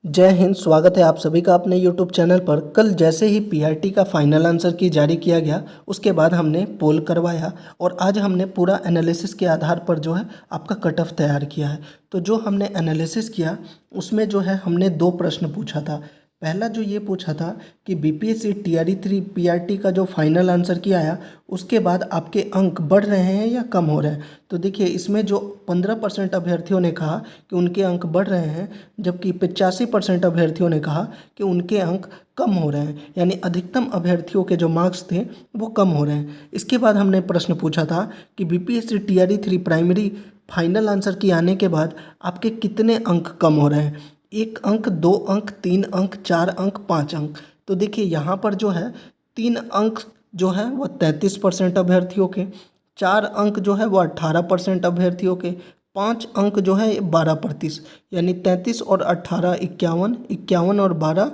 जय हिंद। स्वागत है आप सभी का अपने यूट्यूब चैनल पर। कल जैसे ही पीआरटी का फाइनल आंसर की जारी किया गया उसके बाद हमने पोल करवाया और आज हमने पूरा एनालिसिस के आधार पर जो है आपका कट ऑफ तैयार किया है। तो जो हमने एनालिसिस किया उसमें जो है हमने दो प्रश्न पूछा था। पहला जो ये पूछा था कि बीपीएससी टीआरई 3 पीआरटी का जो फाइनल आंसर किया आया उसके बाद आपके अंक बढ़ रहे हैं या कम हो रहे हैं। तो देखिए इसमें जो 15% अभ्यर्थियों ने कहा कि उनके अंक बढ़ रहे हैं, जबकि 85% अभ्यर्थियों ने कहा कि उनके अंक कम हो रहे हैं, यानी अधिकतम अभ्यर्थियों के जो मार्क्स थे वो कम हो रहे हैं। इसके बाद हमने प्रश्न पूछा था कि BPSC TRE 3 primary final answer की आने के बाद आपके कितने अंक कम हो रहे हैं। 1 अंक, 2 अंक, 3 अंक, 4 अंक, 5 अंक। तो देखिए यहाँ पर जो है 3 अंक जो है वो 33% अभ्यर्थियों के, 4 अंक जो है वो 18% अभ्यर्थियों के, 5 अंक जो है 12%, यानी 33 और 18 51, 51 और 12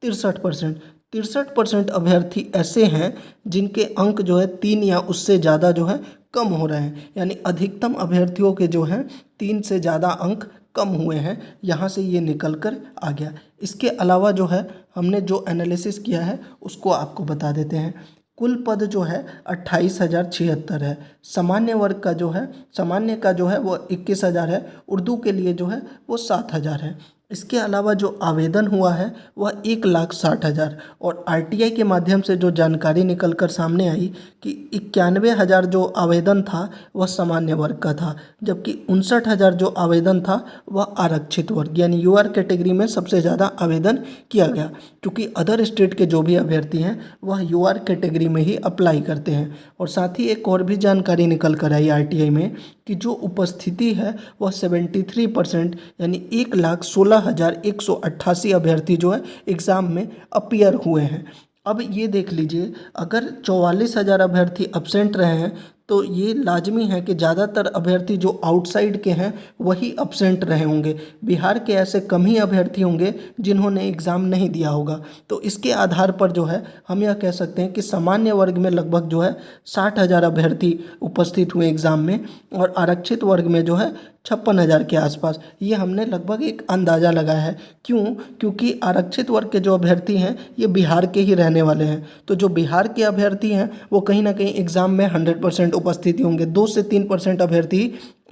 63%। 63% अभ्यर्थी ऐसे हैं जिनके अंक जो है 3 या उससे ज़्यादा जो है कम हो रहे हैं, यानी अधिकतम अभ्यर्थियों के जो हैं 3 से ज़्यादा अंक कम हुए हैं। यहाँ से ये निकल कर आ गया। इसके अलावा जो है हमने जो एनालिसिस किया है उसको आपको बता देते हैं। कुल पद जो है 28,076 है। सामान्य वर्ग का जो है, सामान्य का जो है वो 21,000 है। उर्दू के लिए जो है वो 7,000 है। इसके अलावा जो आवेदन हुआ है वह 1,60,000 और आरटीआई के माध्यम से जो जानकारी निकल कर सामने आई कि 91,000 जो आवेदन था वह सामान्य वर्ग का था, जबकि 59,000 जो आवेदन था वह आरक्षित वर्ग यानी यूआर कैटेगरी में सबसे ज़्यादा आवेदन किया गया, क्योंकि अदर स्टेट के जो भी अभ्यर्थी हैं वह यूआर कैटेगरी में ही अप्लाई करते हैं। और साथ ही एक और भी जानकारी निकल कर आई आरटीआई में कि जो उपस्थिति है वह 73% यानी 1,16,188 अभ्यर्थी जो है एग्ज़ाम में अपीयर हुए हैं। अब ये देख लीजिए, अगर 44,000 अभ्यर्थी अब्सेंट रहे हैं तो ये लाजमी है कि ज़्यादातर अभ्यर्थी जो आउटसाइड के हैं वही अब्सेंट रहे होंगे। बिहार के ऐसे कम ही अभ्यर्थी होंगे जिन्होंने एग्ज़ाम नहीं दिया होगा। तो इसके आधार पर जो है हम यह कह सकते हैं कि सामान्य वर्ग में लगभग जो है 60,000 अभ्यर्थी उपस्थित हुए एग्ज़ाम में और आरक्षित वर्ग में जो है 56,000 के आसपास। ये हमने लगभग एक अंदाज़ा लगाया है। क्यों? क्योंकि आरक्षित वर्ग के जो अभ्यर्थी हैं ये बिहार के ही रहने वाले हैं। तो जो बिहार के अभ्यर्थी हैं वो कहीं ना कहीं एग्ज़ाम में 100% उपस्थिति होंगे। 2 से 3% अभ्यर्थी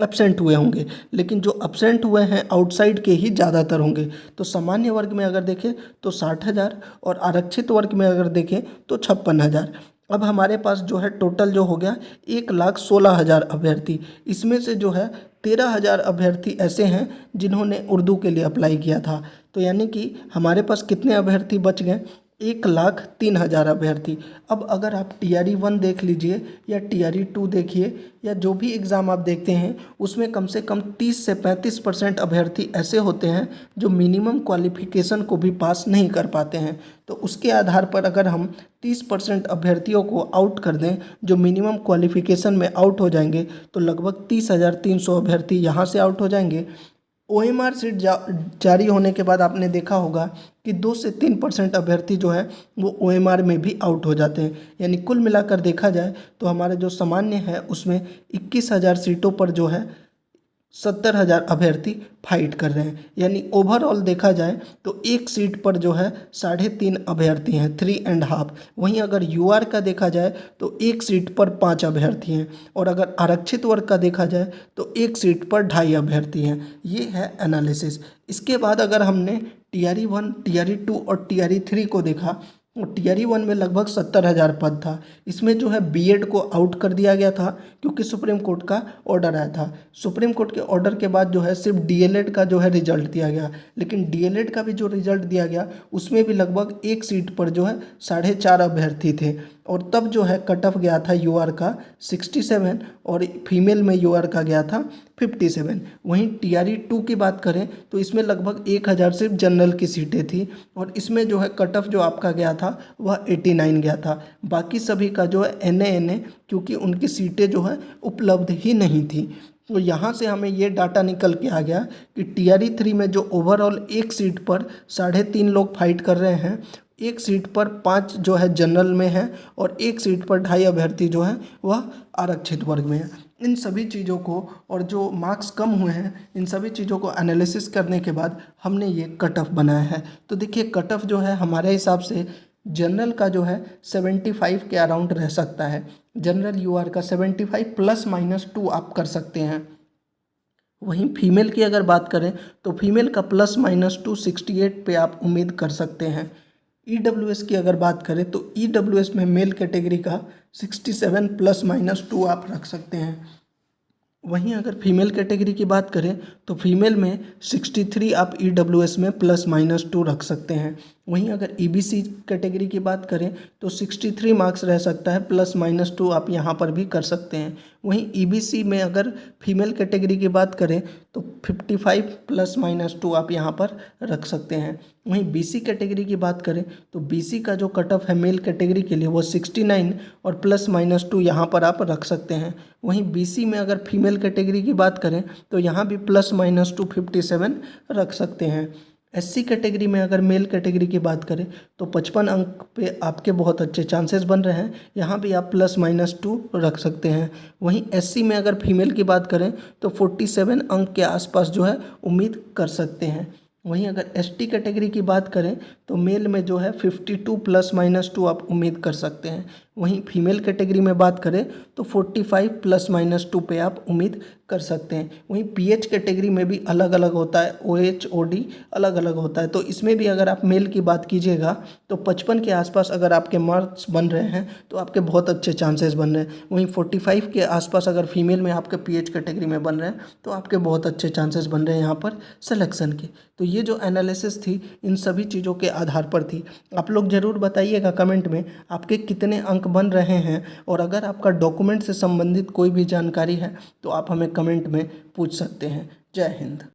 एब्सेंट हुए होंगे, लेकिन जो एब्सेंट हुए हैं आउटसाइड के ही ज़्यादातर होंगे। तो सामान्य वर्ग में अगर देखें तो 60,000 और आरक्षित वर्ग में अगर देखें तो 56,000। अब हमारे पास जो है टोटल जो हो गया 1,16,000 अभ्यर्थी। इसमें से जो है 13,000 अभ्यर्थी ऐसे हैं जिन्होंने उर्दू के लिए अप्लाई किया था। तो यानी कि हमारे पास कितने अभ्यर्थी बच गए? 1,03,000 अभ्यर्थी। अब अगर आप टीआरई 1 देख लीजिए या टीआरई 2 देखिए या जो भी एग्ज़ाम आप देखते हैं उसमें कम से कम 30 से 35% अभ्यर्थी ऐसे होते हैं जो मिनिमम क्वालिफ़िकेशन को भी पास नहीं कर पाते हैं। तो उसके आधार पर अगर हम 30% अभ्यर्थियों को आउट कर दें जो मिनिमम क्वालिफ़िकेशन में आउट हो जाएंगे तो लगभग 30,300 अभ्यर्थी यहाँ से आउट हो जाएंगे। ओएमआर सीट जारी होने के बाद आपने देखा होगा कि 2 से 3% अभ्यर्थी जो है वो ओएमआर में भी आउट हो जाते हैं। यानी कुल मिलाकर देखा जाए तो हमारे जो सामान्य है उसमें 21,000 सीटों पर जो है 70,000 अभ्यर्थी फाइट कर रहे हैं। यानी ओवरऑल देखा जाए तो एक सीट पर जो है 3.5 अभ्यर्थी हैं, 3.5। वहीं अगर यूआर का देखा जाए तो एक सीट पर 5 अभ्यर्थी हैं और अगर आरक्षित वर्ग का देखा जाए तो एक सीट पर 2.5 अभ्यर्थी हैं। ये है एनालिसिस। इसके बाद अगर हमने टीआरई 1, टीआरई 2 और टीआरई 3 को देखा तो टीआरई 1 में लगभग 70,000 पद था। इसमें जो है बीएड को आउट कर दिया गया था क्योंकि सुप्रीम कोर्ट का ऑर्डर आया था। सुप्रीम कोर्ट के ऑर्डर के बाद जो है सिर्फ डीएलएड का जो है रिजल्ट दिया गया, लेकिन डीएलएड का भी जो रिजल्ट दिया गया उसमें भी लगभग एक सीट पर जो है 4.5 अभ्यर्थी थे और तब जो है कट ऑफ गया था यूआर का 67 और फीमेल में यूआर का गया था 57। वहीं टीआरई 2 की बात करें तो इसमें लगभग 1,000 सिर्फ जनरल की सीटें थी और इसमें जो है कट ऑफ जो आपका गया था वह 89 गया था। बाकी सभी का जो है एनए क्योंकि उनकी सीटें जो है उपलब्ध ही नहीं थी। तो यहाँ से हमें ये डाटा निकल के आ गया कि टीआरई 3 में जो ओवरऑल एक सीट पर 3.5 लोग फाइट कर रहे हैं, एक सीट पर 5 जो है जनरल में है और एक सीट पर 2.5 अभ्यर्थी जो है वह आरक्षित वर्ग में है। इन सभी चीज़ों को और जो मार्क्स कम हुए हैं इन सभी चीज़ों को एनालिसिस करने के बाद हमने ये कट ऑफ बनाया है। तो देखिए कट ऑफ जो है हमारे हिसाब से जनरल का जो है 75 के अराउंड रह सकता है। जनरल यूआर का 75 ±2 आप कर सकते हैं। वहीं फीमेल की अगर बात करें तो फीमेल का ±2 68 पे आप उम्मीद कर सकते हैं। ईडब्ल्यूएस की अगर बात करें तो ईडब्ल्यूएस में मेल कैटेगरी का 67 ±2 आप रख सकते हैं। वहीं अगर फीमेल कैटेगरी की बात करें तो फीमेल में 63 आप ईडब्ल्यूएस में ±2 रख सकते हैं। वहीं अगर ईबीसी कैटेगरी की बात करें तो 63 मार्क्स रह सकता है, ±2 आप यहाँ पर भी कर सकते हैं। वहीं ईबीसी में अगर फीमेल कैटेगरी की बात करें तो 55 ±2 आप यहाँ पर रख सकते हैं। वहीं बीसी कैटेगरी की बात करें तो बीसी का जो कट ऑफ है मेल कैटेगरी के लिए वो 69 और ±2 यहाँ पर आप रख सकते हैं। वहीं बीसी में अगर फीमेल कैटेगरी की बात करें तो यहाँ भी ±2 57 रख सकते हैं। एससी कैटेगरी में अगर मेल कैटेगरी की बात करें तो 55 अंक पे आपके बहुत अच्छे चांसेस बन रहे हैं, यहाँ भी आप ±2 रख सकते हैं। वहीं एससी में अगर फीमेल की बात करें तो 47 अंक के आसपास जो है उम्मीद कर सकते हैं। वहीं अगर एसटी कैटेगरी की बात करें तो मेल में जो है 52 ±2 आप उम्मीद कर सकते हैं। वहीं फीमेल कैटेगरी में बात करें तो 45 ±2 पे आप उम्मीद कर सकते हैं। वहीं पीएच कैटेगरी में भी अलग अलग होता है, ओएच ओडी अलग अलग होता है, तो इसमें भी अगर आप मेल की बात कीजिएगा तो 55 के आसपास अगर आपके मार्क्स बन रहे हैं तो आपके बहुत अच्छे चांसेस बन रहे हैं। वहीं 45 के आसपास अगर फीमेल में आपके पीएच कैटेगरी में बन रहे हैं तो आपके बहुत अच्छे चांसेस बन रहे हैं यहाँ पर सिलेक्शन के। तो ये जो एनालिसिस थी इन सभी चीज़ों के आधार पर थी। आप लोग ज़रूर बताइएगा कमेंट में आपके कितने अंक बन रहे हैं, और अगर आपका डॉक्यूमेंट से संबंधित कोई भी जानकारी है तो आप हमें कमेंट में पूछ सकते हैं। जय हिंद।